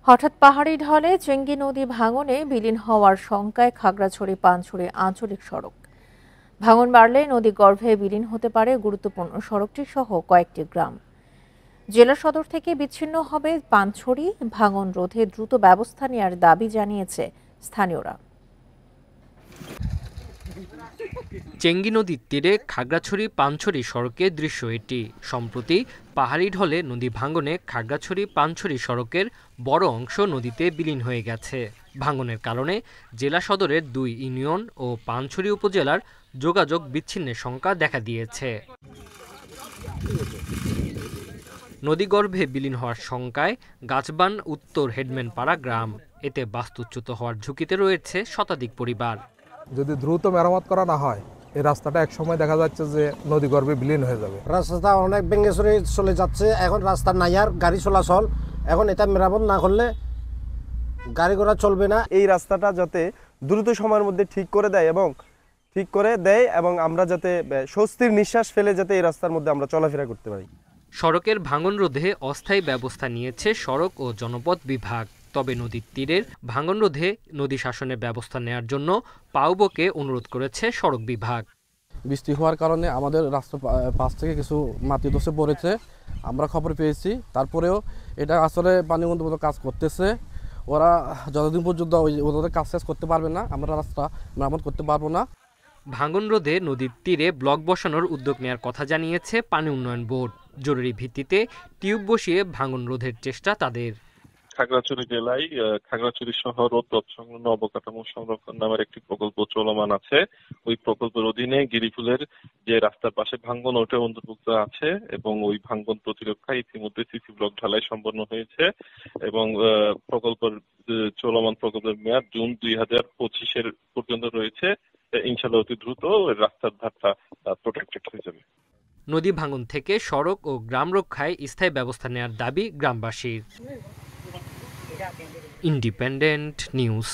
হঠাৎ পাহাড়ি ঢলে চেঙ্গি নদী ভাঙনে বিলীন হওয়ার শঙ্কায় খাগড়াছড়ি-পানছড়ি আঞ্চলিক সড়ক। ভাঙন বাড়লে নদী গর্ভে বিলীন হতে পারে গুরুত্বপূর্ণ সড়কটি সহ কয়েকটি গ্রাম। জেলা সদর থেকে বিচ্ছিন্ন হবে পানছড়ি। ভাঙন রোধে দ্রুত ব্যবস্থা নেওয়ার দাবি জানিয়েছে স্থানীয়রা। চেঙ্গি নদীর তীরে খাগড়াছড়ি-পানছড়ি সড়কের দৃশ্য এটি। সম্প্রতি পাহাড়ি ঢলে নদী ভাঙনে খাগড়াছড়ি-পানছড়ি সড়কের বড় অংশ নদীতে বিলীন হয়ে গেছে। ভাঙনের কারণে জেলা সদরের 2 ইউনিয়ন ও পানছড়ি উপজেলার যোগাযোগ বিচ্ছিন্নের শঙ্কা দেখা দিয়েছে। নদীগর্ভে বিলীন হওয়ার শঙ্কায় গাছবান উত্তর হেডম্যানপাড়া গ্রাম। এতে বাস্তুচ্যুত হওয়ার ঝুঁকিতে রয়েছে শতাধিক পরিবার। যদি দ্রুত মেরামত করা না হয়, এই রাস্তাটা এক সময় দেখা যাচ্ছে যে নদীগর্ভে বিলীন হয়ে যাবে। রাস্তাটা অনেক ভেঙে চলে যাচ্ছে, এখন রাস্তা নাই আর গাড়ি চলাচল। এখন এটা মেরামত না করলে গাড়ি ঘোড়া চলবে না। এই রাস্তাটা যাতে দ্রুত সময়ের মধ্যে ঠিক করে দেয় এবং আমরা যাতে স্বস্তির নিঃশ্বাস ফেলে যাতে এই রাস্তার মধ্যে আমরা চলাফেরা করতে পারি। সড়কের ভাঙন রোধে অস্থায়ী ব্যবস্থা নিয়েছে সড়ক ও জনপথ বিভাগ। তবে নদীর তীরের ভাঙন রোধে নদী শাসনের ব্যবস্থা নেওয়ার জন্য পাউবোকে অনুরোধ করেছে সড়ক বিভাগ। বৃষ্টি হওয়ার কারণে আমাদের রাস্তার পাশ থেকে কিছু মাটি ধসে পড়েছে, আমরা খবর পেয়েছি। তারপরেও এটা আসলে পানিবন্ধ মতো কাজ করতেছে। ওরা যতদিন পর্যন্ত ওদের কাজ শেষ করতে পারবে না, আমরা রাস্তা মেরামত করতে পারবো না। ভাঙন রোধে নদীর তীরে ব্লক বসানোর উদ্যোগ নেওয়ার কথা জানিয়েছে পানি উন্নয়ন বোর্ড। জরুরি ভিত্তিতে টিউব বসিয়ে ভাঙন রোধের চেষ্টা তাদের। খাগড়াছড়ি জেলায় খাগড়াছড়ি শহর ও তৎসংলগ্ন অবকাঠামো সংরক্ষণ নামের একটি প্রকল্প চলমান আছে। ওই প্রকল্পের অধীনে গিরিফুলের যে রাস্তার পাশে ভাঙ্গন, ওটা অন্তর্ভুক্ত আছে এবং ওই ভাঙ্গন প্রতিরক্ষায় ইতিমধ্যে সিসি ব্লক ঢালাই সম্পন্ন হয়েছে এবং চলমান প্রকল্পের মেয়াদ জুন 2025 পর্যন্ত রয়েছে। ইনশাআল্লাহ অতি দ্রুত রাস্তার ধারটা প্রোটেক্টেড হয়ে যাবে। নদী ভাঙন থেকে সড়ক ও গ্রাম রক্ষায় স্থায়ী ব্যবস্থা নেওয়ার দাবি গ্রামবাসীর। Independent news.